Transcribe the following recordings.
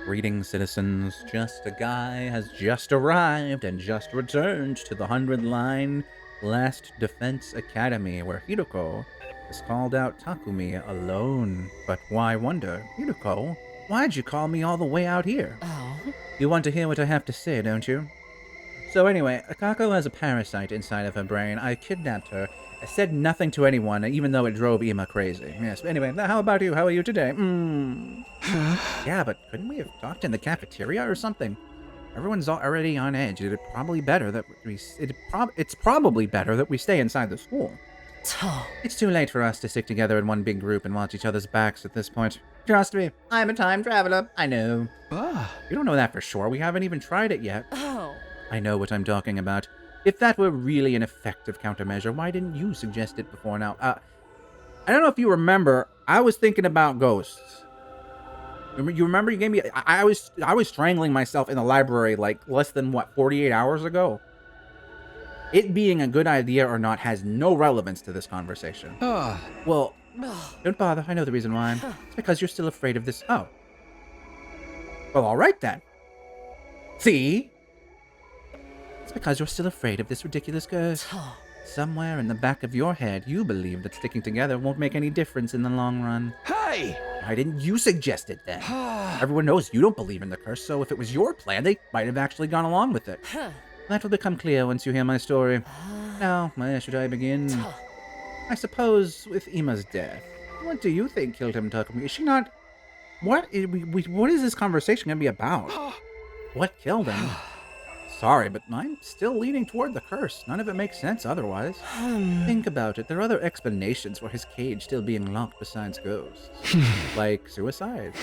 Greetings, citizens. Justiguy has just arrived and just returned to the 100-line Last Defense Academy, where Hiroko has called out Takumi alone. But why wonder? Hiroko, why'd you call me all the way out here? Oh? You want to hear what I have to say, don't you? So anyway, Kako has a parasite inside of her brain. I kidnapped her. I said nothing to anyone, even though it drove Ima crazy. Yes, but anyway, how about you? How are you today? Yeah, but couldn't we have talked in the cafeteria or something? Everyone's already on edge. It's probably better that it's probably better that we stay inside the school. It's too late for us to stick together in one big group and watch each other's backs at this point. Trust me, I'm a time traveler. I know. You don't know that for sure. We haven't even tried it yet. Oh. I know what I'm talking about. If that were really an effective countermeasure, why didn't you suggest it before now? I don't know if you remember, I was thinking about ghosts. You remember you gave me... I was strangling myself in the library like less than, 48 hours ago? It being a good idea or not has no relevance to this conversation. Well, don't bother. I know the reason why. It's because you're still afraid of this... Oh. Well, alright then. See? It's because you're still afraid of this ridiculous curse. Somewhere in the back of your head, you believe that sticking together won't make any difference in the long run. Hey! Why didn't you suggest it then? Everyone knows you don't believe in the curse, so if it was your plan, they might have actually gone along with it. That will become clear once you hear my story. Now, where should I begin? I suppose with Ima's death. What do you think killed him, Takumi? Is she not... What is this conversation going to be about? What killed him? Sorry, but I'm still leaning toward the curse. None of it makes sense otherwise. Think about it. There are other explanations for his cage still being locked besides ghosts. Like suicide.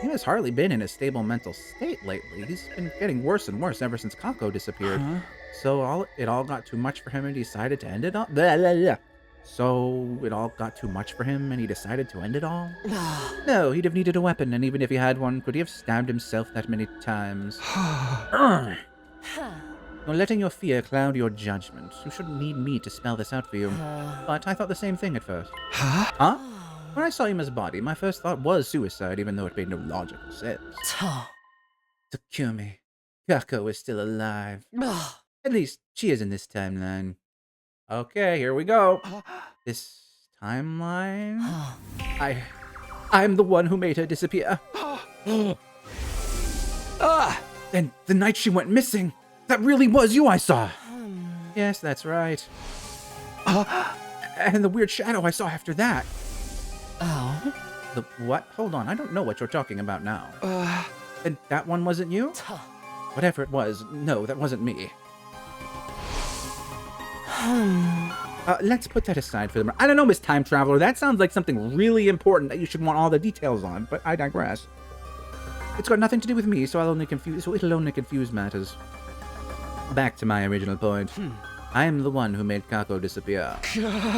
He has hardly been in a stable mental state lately. He's been getting worse and worse ever since Kako disappeared. So it all got too much for him and he decided to end it all? So it all got too much for him and he decided to end it all? No, he'd have needed a weapon, and even if he had one, could he have stabbed himself that many times? You're letting your fear cloud your judgment. You shouldn't need me to spell this out for you. But I thought the same thing at first. Huh? When I saw Ima's body, my first thought was suicide, even though it made no logical sense. Takumi. Kako is still alive. At least, she is in this timeline. Okay, here we go. This timeline? I'm the one who made her disappear. And the night she went missing, that really was you I saw. Yes, that's right. And the weird shadow I saw after that. Oh? The what? Hold on, I don't know what you're talking about now. And that one wasn't you? Whatever it was, no, that wasn't me. Let's put that aside for the moment. I don't know, Miss Time Traveler, that sounds like something really important that you should want all the details on, but I digress. It's got nothing to do with me, so it'll only confuse matters. Back to my original point. I am the one who made Kako disappear.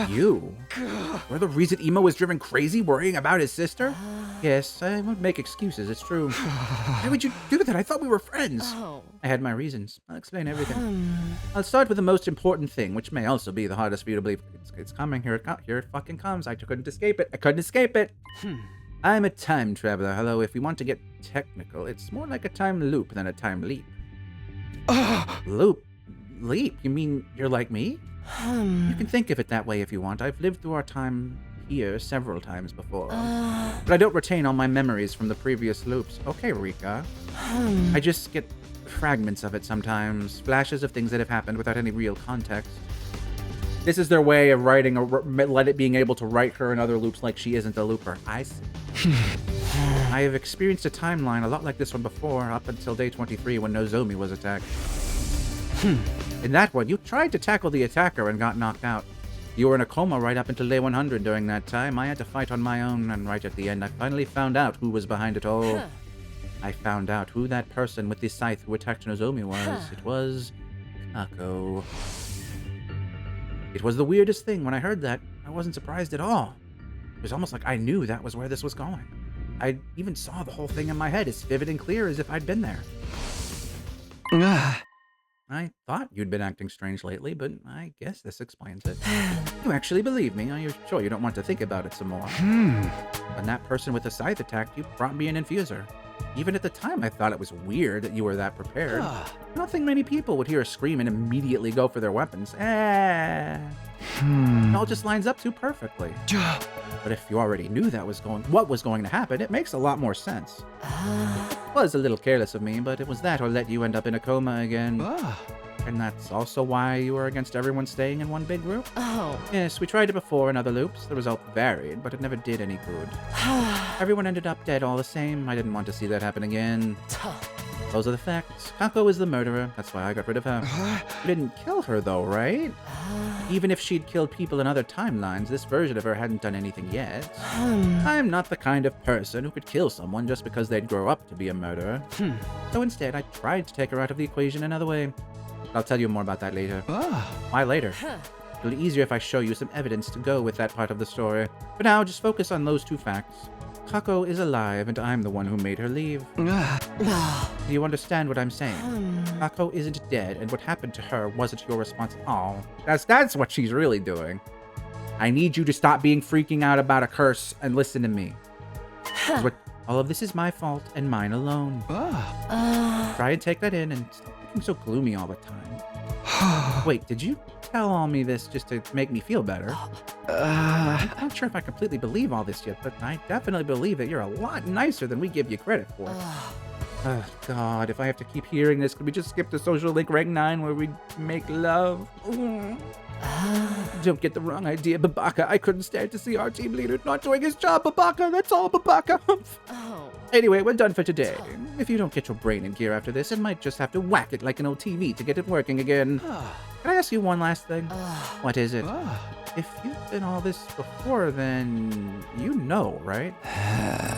You? You're the reason Emo was driven crazy worrying about his sister? Yes, I won't make excuses, it's true. Why would you do that? I thought we were friends. I had my reasons. I'll explain everything. I'll start with the most important thing, which may also be the hardest for you to believe. It's coming. Here it fucking comes. I couldn't escape it. I'm a time traveler. Hello, if we want to get technical, it's more like a time loop than a time leap. Loop? Leap? You mean you're like me? You can think of it that way if you want. I've lived through our time here several times before. But I don't retain all my memories from the previous loops. Okay, Rika. I just get fragments of it sometimes. Flashes of things that have happened without any real context. This is their way of writing, being able to write her in other loops like she isn't a looper. I see. I have experienced a timeline a lot like this one before, up until day 23 when Nozomi was attacked. In that one, you tried to tackle the attacker and got knocked out. You were in a coma right up until day 100 during that time. I had to fight on my own, and right at the end, I finally found out who was behind it all. I found out who that person with the scythe who attacked Nozomi was. It was Kako. It was the weirdest thing. When I heard that, I wasn't surprised at all. It was almost like I knew that was where this was going. I even saw the whole thing in my head as vivid and clear as if I'd been there. I thought you'd been acting strange lately, but I guess this explains it. You actually believe me. Are you sure you don't want to think about it some more? When that person with the scythe attacked you, brought me an infuser. Even at the time, I thought it was weird that you were that prepared. I don't think many people would hear a scream and immediately go for their weapons. It all just lines up too perfectly. But if you already knew what was going to happen, it makes a lot more sense. It was a little careless of me, but it was that or let you end up in a coma again. And that's also why you were against everyone staying in one big group? Oh. Yes, we tried it before in other loops. The result varied, but it never did any good. Everyone ended up dead all the same. I didn't want to see that happen again. Those are the facts. Kako is the murderer. That's why I got rid of her. You didn't kill her though, right? Even if she'd killed people in other timelines, this version of her hadn't done anything yet. I'm not the kind of person who could kill someone just because they'd grow up to be a murderer. So instead, I tried to take her out of the equation another way. I'll tell you more about that later. Why later? It'll be easier if I show you some evidence to go with that part of the story. For now, just focus on those two facts. Kako is alive, and I'm the one who made her leave. Do you understand what I'm saying? Kako isn't dead, and what happened to her wasn't your response. Oh, that's what she's really doing. I need you to stop being freaking out about a curse and listen to me. All of this is my fault and mine alone. Try and take that in and stop looking so gloomy all the time. Wait, did you tell all me this just to make me feel better? I'm not sure if I completely believe all this yet, but I definitely believe that you're a lot nicer than we give you credit for. Oh, God, if I have to keep hearing this, could we just skip to Social Link Rank 9 where we make love? Don't get the wrong idea, Babaka. I couldn't stand to see our team leader not doing his job, Babaka. That's all, Babaka. Anyway, we're done for today. If you don't get your brain in gear after this, I might just have to whack it like an old TV to get it working again. Can I ask you one last thing? What is it? If you've been all this before, then you know, right?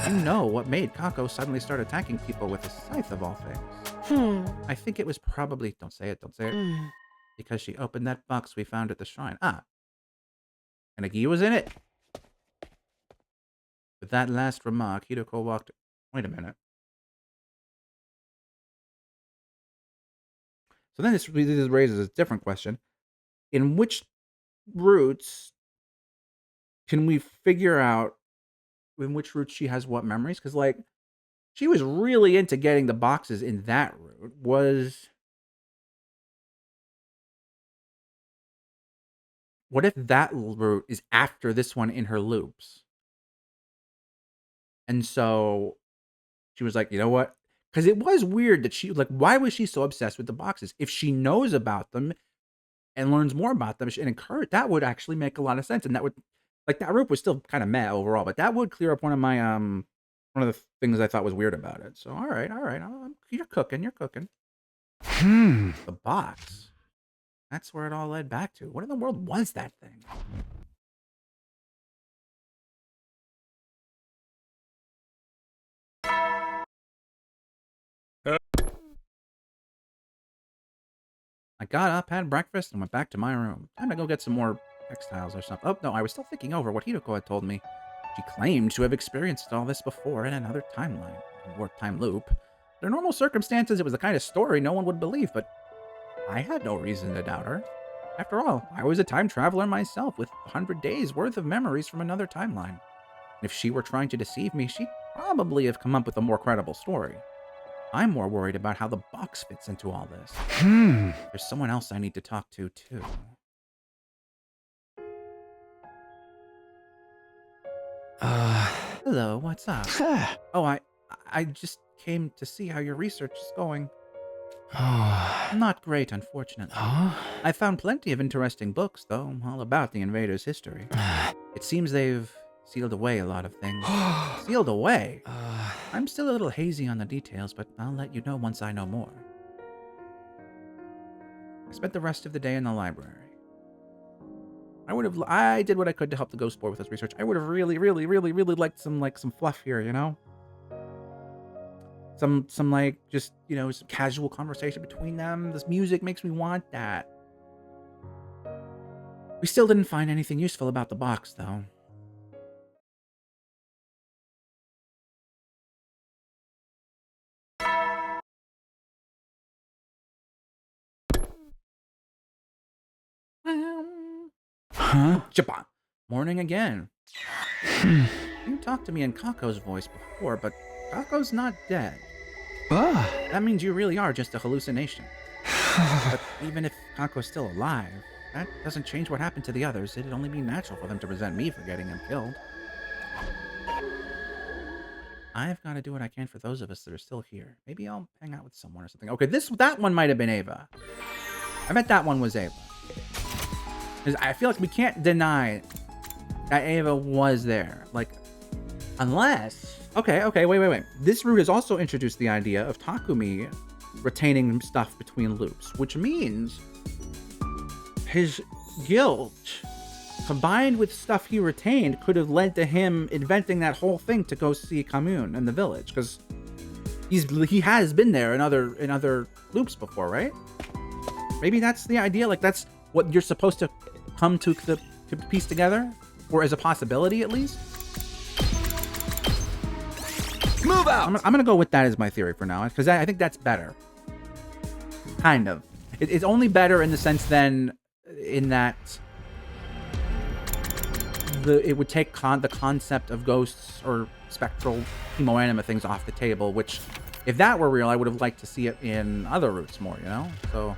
You know what made Kako suddenly start attacking people with a scythe of all things. I think it was probably... Don't say it. Because she opened that box we found at the shrine. And a key was in it. With that last remark, Hideko walked... Wait a minute. So then this raises a different question. In which routes can we figure out in which route she has what memories? Because, like, she was really into getting the boxes in that route. What if that route is after this one in her loops? And so she was like, you know what? Because it was weird that she, like, why was she so obsessed with the boxes? If she knows about them and learns more about them and encourage, that would actually make a lot of sense. And that would, like, that route was still kind of meh overall, but that would clear up one of my, one of the things I thought was weird about it. So, all right. You're cooking. The box. That's where it all led back to. What in the world was that thing? I got up, had breakfast, and went back to my room. Time to go get some more textiles or something. Oh, no, I was still thinking over what Hideko had told me. She claimed to have experienced all this before in another timeline, or time loop. Under normal circumstances, it was the kind of story no one would believe, but I had no reason to doubt her. After all, I was a time traveler myself with 100 days worth of memories from another timeline. If she were trying to deceive me, she'd probably have come up with a more credible story. I'm more worried about how the box fits into all this. There's someone else I need to talk to, too. Hello, what's up? Oh, I just came to see how your research is going. Not great, unfortunately. I found plenty of interesting books, though, all about the invaders' history. It seems they've sealed away a lot of things. Sealed away? I'm still a little hazy on the details, but I'll let you know once I know more. I spent the rest of the day in the library. I did what I could to help the ghost boy with his research. I would have really liked some fluff here, you know? Some like, just, you know, some casual conversation between them. This music makes me want that. We still didn't find anything useful about the box, though. Morning again. You talked to me in Kako's voice before, but Kako's not dead. Ah. That means you really are just a hallucination. But even if Kako's still alive, that doesn't change what happened to the others. It'd only be natural for them to resent me for getting him killed. I've got to do what I can for those of us that are still here. Maybe I'll hang out with someone or something. Okay, that one might have been Ava. I bet that one was Ava. Because I feel like we can't deny that Ava was there. Like, unless... Okay, wait. This route has also introduced the idea of Takumi retaining stuff between loops, which means his guilt, combined with stuff he retained, could have led to him inventing that whole thing to go see Commune in the village, because he has been there in other loops before, right? Maybe that's the idea. Like, that's what you're supposed to come to piece together, or as a possibility at least. Move out! I'm gonna go with that as my theory for now, because I think that's better. Kind of. It's only better in the sense then, in that it would take the concept of ghosts or spectral chemoanima things off the table, which, if that were real, I would have liked to see it in other routes more, you know? So,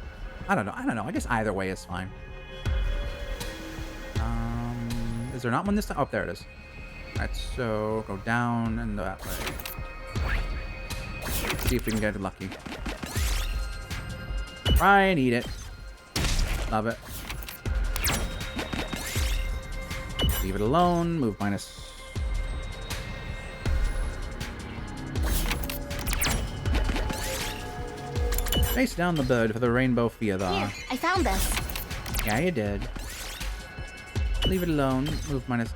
I don't know. I guess either way is fine. Is there not one this time? Oh, there it is. Alright, so go down and that way. See if we can get lucky. Try and eat it. Love it. Leave it alone. Move minus. Face down the bird for the rainbow theater. Here, I found this. Yeah, you did. Leave it alone. Move minus.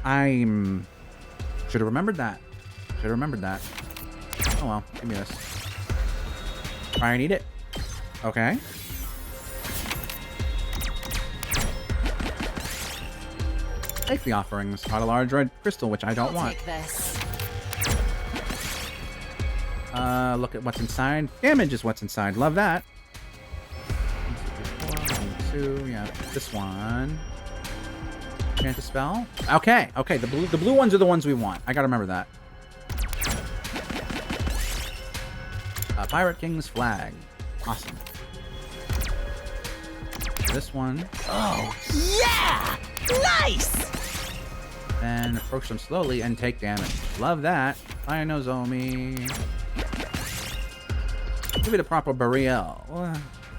Should have remembered that. Oh well, give me this. Try and eat it. Okay. Take the offerings. Caught a large red crystal, which I don't want. Take this. Look at what's inside. Damage is what's inside. Love that. 1, 2, yeah. This one. Chant a spell. Okay. The blue ones are the ones we want. I gotta remember that. Pirate King's flag. Awesome. This one. Oh, yeah! Nice! Then approach them slowly and take damage. Love that. Nozomi. Give it a proper burial.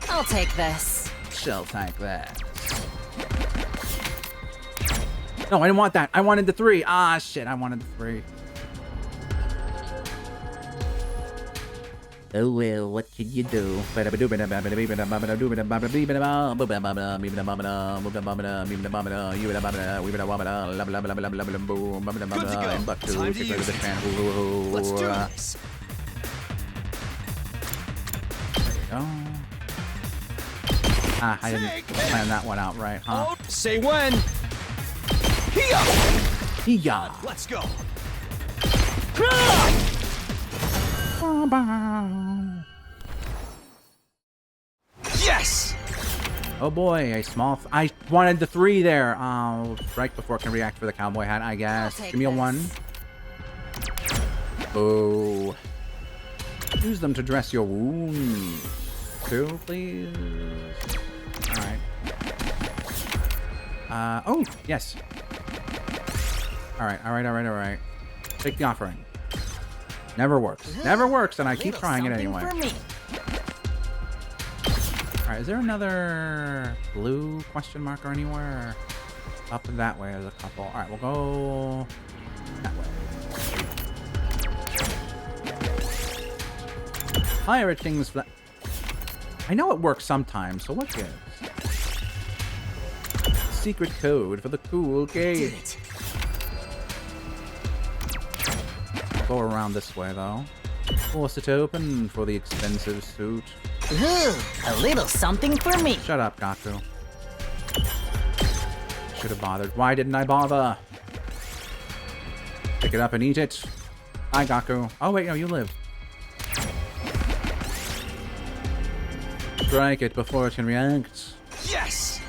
I'll take this. She'll take that. No, I didn't want that. I wanted the 3. Ah, shit. I wanted the 3. Oh, well, what can you do? Good to go. Time to use it. Let's do this. Ah, I didn't plan that one out right, huh? Oh, say when. Hiya! Let's go. Yes. Oh boy, a small... I wanted the 3 there. Right before it can react for the cowboy hat, I guess. Give me a 1. Oh. Use them to dress your wound. 2, please. Alright. Oh, yes. Alright. Take the offering. Never works. Never works, and I keep trying it anyway. For me. Alright, is there another blue question mark or anywhere? Up and that way, there's a couple. Alright, we'll go that way. Pirate King's flag. I know it works sometimes, so what gives? Secret code for the cool gate. Go around this way, though. Force it open for the expensive suit. Ooh, a little something for me. Shut up, Gaku. Should have bothered. Why didn't I bother? Pick it up and eat it. Hi, Gaku. Oh, wait, no, you live. Strike it before it can react. Yes.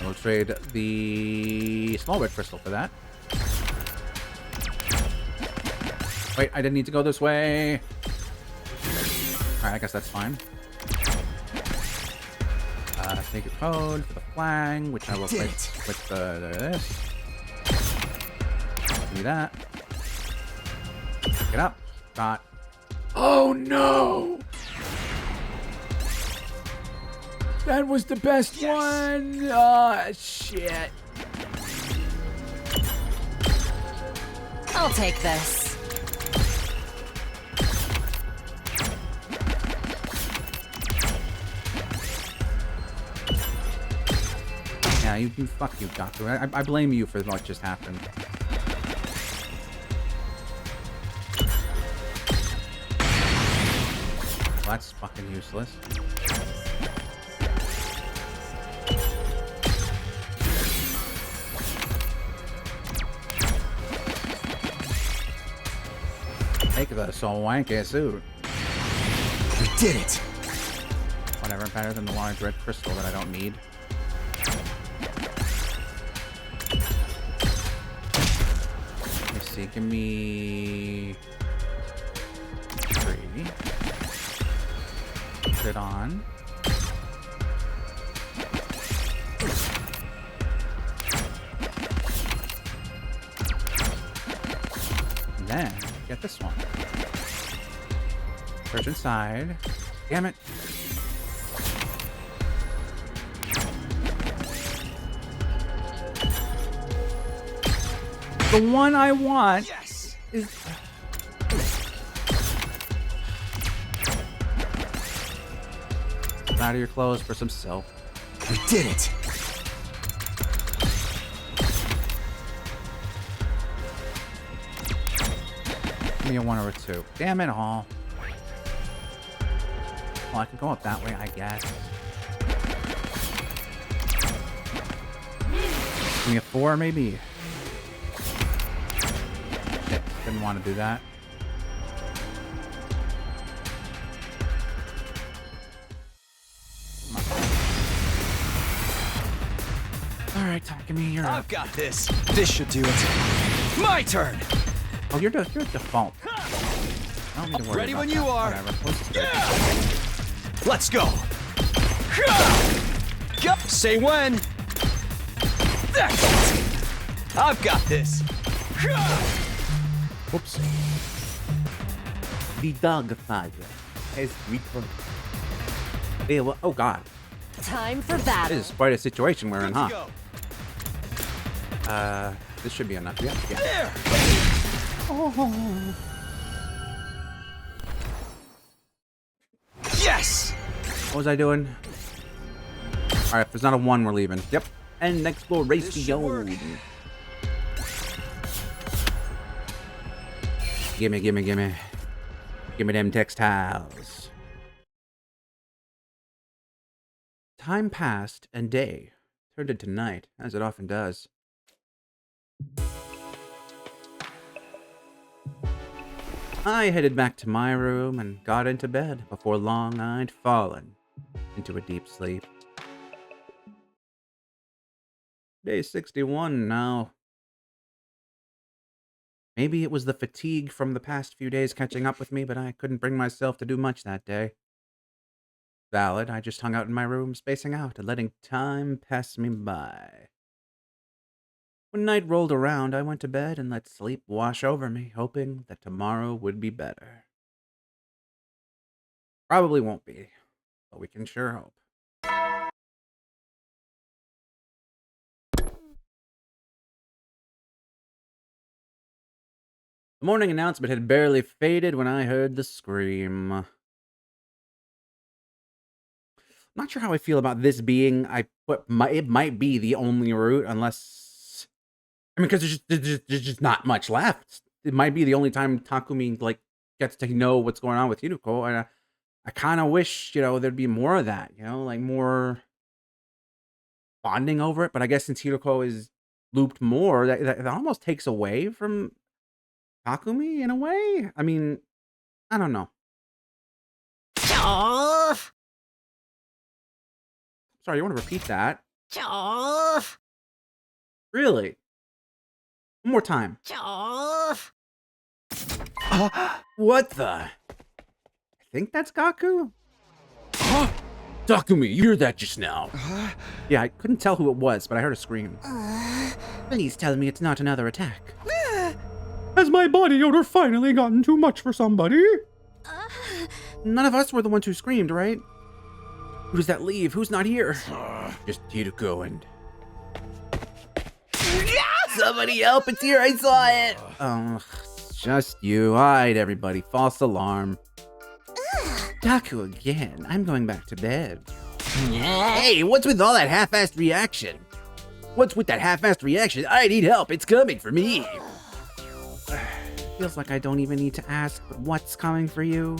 We'll trade the small red crystal for that. Wait, I didn't need to go this way. Alright, I guess that's fine. Take a code for the flag, which I will place with this. Give me that. Pick it up. Got. Oh no! That was the best one! Oh, shit. I'll take this. Yeah, you fuck you, Doctor. I blame you for what just happened. Well, that's fucking useless. Take the soul wanky suit. We did it! Whatever, better than the large red crystal that I don't need. Let me see, give me 3. Put it on. And then get this one. Search inside. Damn it. The one I want is... Out of your clothes for some self. We did it! Give me a 1 or a 2. Damn it all. Well, I can go up that way, I guess. Give me a 4, maybe. Shit, didn't want to do that. Alright, Takumi, you're up. I've got this. This should do it. My turn! Oh, you're default. I don't need to worry Ready about when that. you are. Whatever. Let's go! Yup, say when! That's it! I've got this! Whoops. The dog father has returned. Hey, well, oh god. Time for battle. This is quite a situation we're in, Let's huh? go. This should be enough. Yeah. There! Oh. Yes! What was I doing? Alright, if there's not a 1, we're leaving. Yep. And next floor, race This to should work. go. Gimme. Gimme them textiles. Time passed, and day turned into night, as it often does. I headed back to my room and got into bed. Before long, I'd fallen into a deep sleep. Day 61 now. Maybe it was the fatigue from the past few days catching up with me, but I couldn't bring myself to do much that day. Valid, I just hung out in my room, spacing out and letting time pass me by. When night rolled around, I went to bed and let sleep wash over me, hoping that tomorrow would be better. Probably won't be, but we can sure hope. The morning announcement had barely faded when I heard the scream. I'm not sure how I feel about this being, it might be the only route, unless, I mean, because there's just not much left. It might be the only time Takumi, like, gets to know what's going on with Yuko, and I kind of wish, there'd be more of that, like more bonding over it, but I guess since Yuko is looped more, that almost takes away from Takumi in a way? I mean, I don't know. Sorry, you want to repeat that? Really? One more time. What the? I think that's Gaku? Takumi, you heard that just now. Yeah, I couldn't tell who it was, but I heard a scream. Please tell me it's not another attack. Has my body odor finally gotten too much for somebody? None of us were the ones who screamed, right? Who does that leave? Who's not here? Just Kiriko and... Somebody help, it's here, I saw it. Oh, just you. Alright, everybody. False alarm. Gaku again. I'm going back to bed. Hey, what's with all that half-assed reaction? What's with that half-assed reaction? I need help. It's coming for me. Feels like I don't even need to ask, but what's coming for you?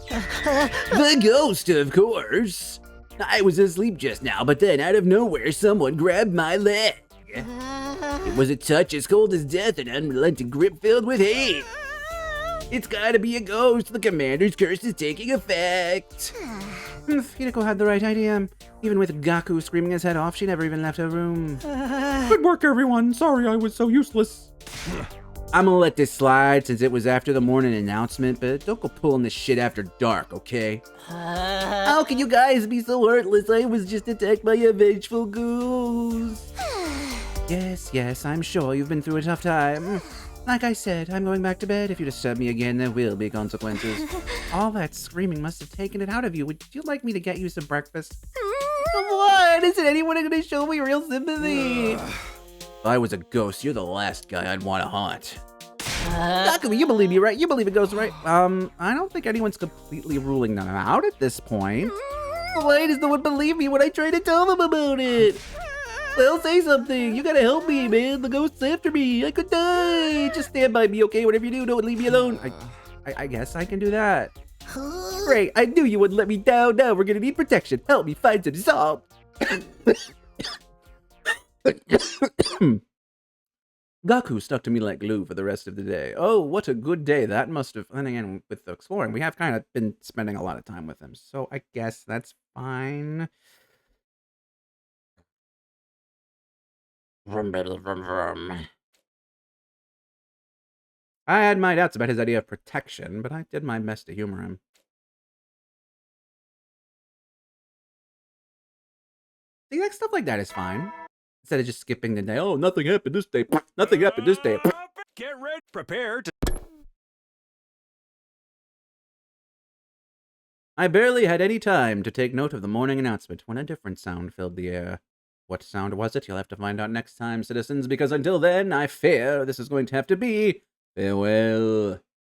The ghost, of course. I was asleep just now, but then out of nowhere, someone grabbed my leg. It was a touch as cold as death, an unrelenting grip filled with hate. It's gotta be a ghost. The commander's curse is taking effect. Kiriko had the right idea. Even with Gaku screaming his head off, she never even left her room. Good work, everyone. Sorry I was so useless. I'm gonna let this slide since it was after the morning announcement, but don't go pulling this shit after dark, okay? How can you guys be so heartless? I was just attacked by a vengeful goose. Yes, I'm sure you've been through a tough time. Like I said, I'm going back to bed. If you disturb me again, there will be consequences. All that screaming must have taken it out of you. Would you like me to get you some breakfast? Come on, isn't anyone gonna show me real sympathy? If I was a ghost, you're the last guy I'd want to haunt. Takumi, you believe me, right? You believe in ghosts, right? I don't think anyone's completely ruling them out at this point. Why does no one believe me when I try to tell them about it? Well, say something. You gotta help me, man. The ghost's after me. I could die. Just stand by me, okay? Whatever you do, don't leave me alone. I guess I can do that. Great. I knew you wouldn't let me down. Now we're gonna need protection. Help me find some salt. Gaku stuck to me like glue for the rest of the day. Oh, what a good day that must have... And again, with the exploring, we have kind of been spending a lot of time with him. So I guess that's fine. I had my doubts about his idea of protection, but I did my best to humor him. See, like, stuff like that is fine. Instead of just skipping the day. Oh, nothing happened this day. Nothing happened this day. Get ready, prepare to... I barely had any time to take note of the morning announcement when a different sound filled the air. What sound was it? You'll have to find out next time, citizens, because until then, I fear this is going to have to be farewell.